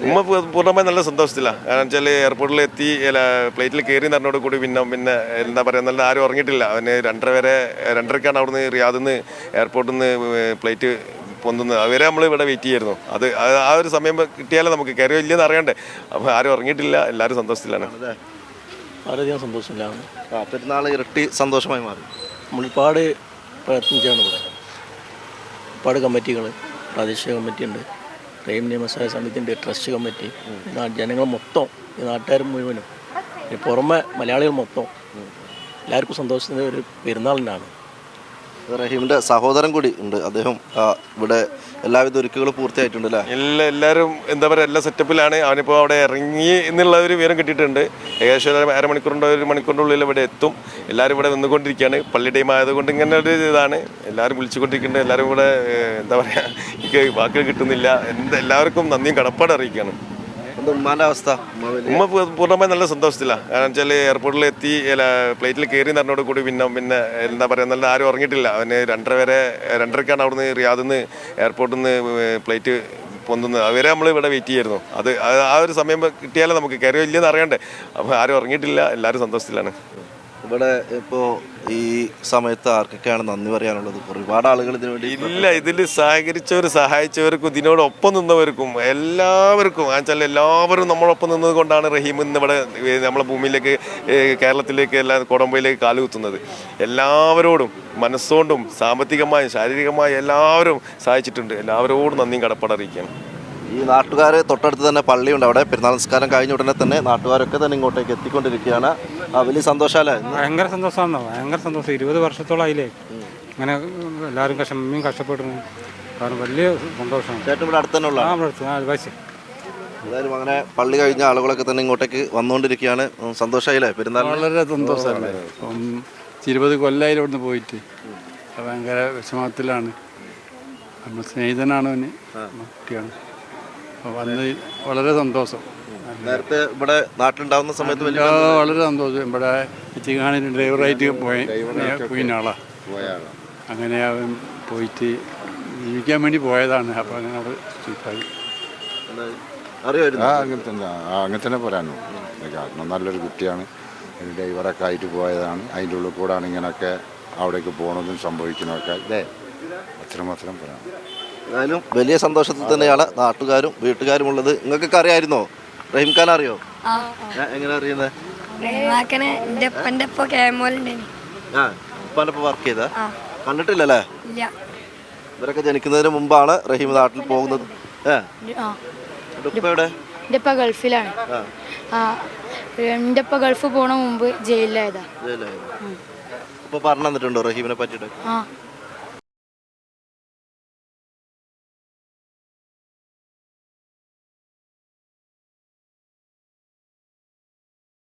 ഉമ്മ പൂർണ്ണമായി നല്ല സന്തോഷത്തിലാണ്. കാരണം വെച്ചാൽ എയർപോർട്ടിൽ എത്തി ഫ്ലൈറ്റിൽ കയറി നടന്നോട് കൂടി പിന്നെ എന്താ പറയുക, നല്ല ആരും ഉറങ്ങിയിട്ടില്ല. അവന് 2:30-2:30ക്കാണ് അവിടുന്ന് റിയാദിൽ നിന്ന് എയർപോർട്ടിൽ നിന്ന് ഫ്ലൈറ്റ് പൊന്തുന്നത്. അതുവരെ നമ്മൾ ഇവിടെ വെയിറ്റ് ചെയ്യായിരുന്നു. അത് ആ ഒരു സമയം കിട്ടിയാലേ നമുക്ക് കയറിയോ ഇല്ലെന്ന് അറിയണ്ടേ. അപ്പോൾ ആരും ഉറങ്ങിയിട്ടില്ല, എല്ലാവരും സന്തോഷത്തിലാണ്. വളരെയധികം സന്തോഷത്തിലാണ്. പെരുന്നാൾ ഇരട്ടി സന്തോഷമായി മാറി. നമ്മളൊരുപാട് പ്രയത്നിച്ചാണ് ഇവിടെ. ഒരുപാട് കമ്മിറ്റികൾ, പ്രാദേശിക കമ്മിറ്റിയുണ്ട്, റഹീം നിയമസഭാ സമിതിയുണ്ട്, ട്രസ്റ്റ് കമ്മിറ്റി, ജനങ്ങൾ മൊത്തം, ഈ നാട്ടുകാർ മുഴുവനും, പുറമെ മലയാളികൾ മൊത്തം എല്ലാവർക്കും സന്തോഷത്തിൻ്റെ ഒരു പെരുന്നാളിനാണ്. റഹീമിൻ്റെ സഹോദരൻ കൂടി ഉണ്ട്. അദ്ദേഹം ഇവിടെ എല്ലാവിധ ഒരുക്കുകളും പൂർത്തിയായിട്ടുണ്ട് അല്ലേ? എല്ലാവരും എന്താ പറയുക, എല്ലാ സെറ്റപ്പിലാണ്. അവനിപ്പോൾ അവിടെ ഇറങ്ങി എന്നുള്ള ഒരു വിവരം കിട്ടിയിട്ടുണ്ട്. ഏകദേശം അരമണിക്കൂറിൻ്റെ 1 മണിക്കൂറിൻ്റെ ഉള്ളിൽ ഇവിടെ എത്തും. എല്ലാവരും ഇവിടെ നിന്നുകൊണ്ടിരിക്കുകയാണ്. പള്ളി ടൈം ആയതുകൊണ്ട് ഇങ്ങനെ ഒരു ഇതാണ്. എല്ലാവരും വിളിച്ചുകൊണ്ടിരിക്കുന്നുണ്ട്. എല്ലാവരും കൂടെ എന്താ പറയുക, എനിക്ക് വാക്കുകൾ കിട്ടുന്നില്ല. എല്ലാവർക്കും നന്ദിയും കടപ്പാട് അറിയിക്കുകയാണ്. ഉമ്മാൻ്റെ അവസ്ഥ? ഉമ്മ പൂർണ്ണമായി നല്ല സന്തോഷത്തിലാണ്. കാരണം വെച്ചാൽ എയർപോർട്ടിൽ എത്തി ഫ്ലൈറ്റിൽ കയറി നടന്നോട് കൂടി പിന്നെ എന്താ പറയുക, നല്ല ആരും ഉറങ്ങിയിട്ടില്ല. അവന് 2:30-2:30ക്കാണ് അവിടുന്ന് റിയാദിൽ നിന്ന് എയർപോർട്ടിൽ നിന്ന് ഫ്ലൈറ്റ് പൊന്തുന്നത്. അതുവരെ നമ്മൾ ഇവിടെ വെയിറ്റ് ചെയ്യായിരുന്നു. അത് ആ ഒരു സമയം കിട്ടിയാലേ നമുക്ക് കയറിയോ ഇല്ലെന്ന് അറിയണ്ടേ. അപ്പോൾ ആരും ഉറങ്ങിയിട്ടില്ല, എല്ലാവരും സന്തോഷത്തിലാണ്. ഇവിടെ ഇപ്പോൾ ഈ സമയത്ത് ആർക്കൊക്കെയാണ് നന്ദി പറയാനുള്ളത്? ഒരുപാട് ആളുകൾ ഇതിനു വേണ്ടി ഇല്ല, ഇതിൽ സഹായിച്ചവർക്കും ഇതിനോടൊപ്പം നിന്നവർക്കും എല്ലാവർക്കും, വെച്ചാൽ എല്ലാവരും നമ്മളൊപ്പം നിന്നത് കൊണ്ടാണ് റഹീം ഇന്ന് ഇവിടെ നമ്മളെ ഭൂമിയിലേക്ക്, കേരളത്തിലേക്ക്, കൊടംബയിലേക്ക് കാലുകുത്തുന്നത്. എല്ലാവരോടും മനസ്സുകൊണ്ടും സാമ്പത്തികമായും ശാരീരികമായും എല്ലാവരും സഹായിച്ചിട്ടുണ്ട്. എല്ലാവരോടും നന്ദിയും കടപ്പാട് അറിയിക്കുകയാണ്. ഈ നാട്ടുകാർ തൊട്ടടുത്ത് തന്നെ പള്ളിയുണ്ട്. അവിടെ പെരുന്നാൾ നിസ്കാരം കഴിഞ്ഞ ഉടനെ തന്നെ നാട്ടുകാരൊക്കെ തന്നെ ഇങ്ങോട്ടേക്ക് എത്തിക്കൊണ്ടിരിക്കുകയാണ്. വലിയ സന്തോഷമല്ലേ? ഭയങ്കര സന്തോഷമാണോ, ഭയങ്കര സന്തോഷം. 20 വർഷത്തോളായില്ലേ ഇങ്ങനെ എല്ലാവരും കഷ്ടപ്പെടുന്നു. കാരണം വലിയ സന്തോഷമാണ്. ചേട്ടൻ ഇവിടെ അടുത്ത് തന്നെ ഉള്ള എന്തായാലും അങ്ങനെ പള്ളി കഴിഞ്ഞ ആളുകളൊക്കെ തന്നെ ഇങ്ങോട്ടേക്ക് വന്നുകൊണ്ടിരിക്കുകയാണ്. സന്തോഷമായില്ലേ പെരുന്നാൾ? വളരെ സന്തോഷമല്ലേ. 20 കൊല്ലമായി ഇവിടുന്ന് പോയിട്ട് ഭയങ്കര വിഷമത്തിലാണ്. നമ്മൾ സ്നേഹിതനാണ്, അവന് കുട്ടിയാണ്. വന്ന് വളരെ സന്തോഷം. നേരത്തെ ഇവിടെ നാട്ടിലുണ്ടാവുന്ന സമയത്ത് വളരെ സന്തോഷം. ഇവിടെ ചിങ്ങാണിന് ഡ്രൈവറായിട്ട് പോയിന ആളാ. അങ്ങനെ അവൻ പോയിട്ട് ജീവിക്കാൻ വേണ്ടി പോയതാണ്. അപ്പോൾ അങ്ങനെ അവിടെ ചീപ്പായി. അങ്ങനെ തന്നെ പറയാനോ. കാരണം നല്ലൊരു കുട്ടിയാണ്. ഡ്രൈവറൊക്കെ ആയിട്ട് പോയതാണ്. അതിൻ്റെ ഉള്ളിൽ കൂടാണ് ഇങ്ങനെയൊക്കെ അവിടേക്ക് പോകണതും സംഭവിക്കുന്നതൊക്കെ. ഇതേ അത്രമാത്രം പറയാം. ഏതായാലും വലിയ സന്തോഷത്തിൽ തന്നെയാണ് നാട്ടുകാരും വീട്ടുകാരും ഉള്ളത്. നിങ്ങൾക്കൊക്കെ അറിയായിരുന്നോ? റഹീം ഖാൻ അറിയോ? എങ്ങനെ അറിയുന്നത്? വർക്ക് ചെയ്ത കണ്ടിട്ടില്ലല്ലേ? ഇവരൊക്കെ ജനിക്കുന്നതിന് മുമ്പാണ് റഹീം നാട്ടിൽ പോകുന്നത്. ഗൾഫിലാണ്. എൻ്റെ ഗൾഫ് പോണ മുമ്പ് ജയിലിലായതാ. ഇപ്പൊ പറഞ്ഞു തന്നിട്ടുണ്ടോ റഹീമിനെ പറ്റിയിട്ട്?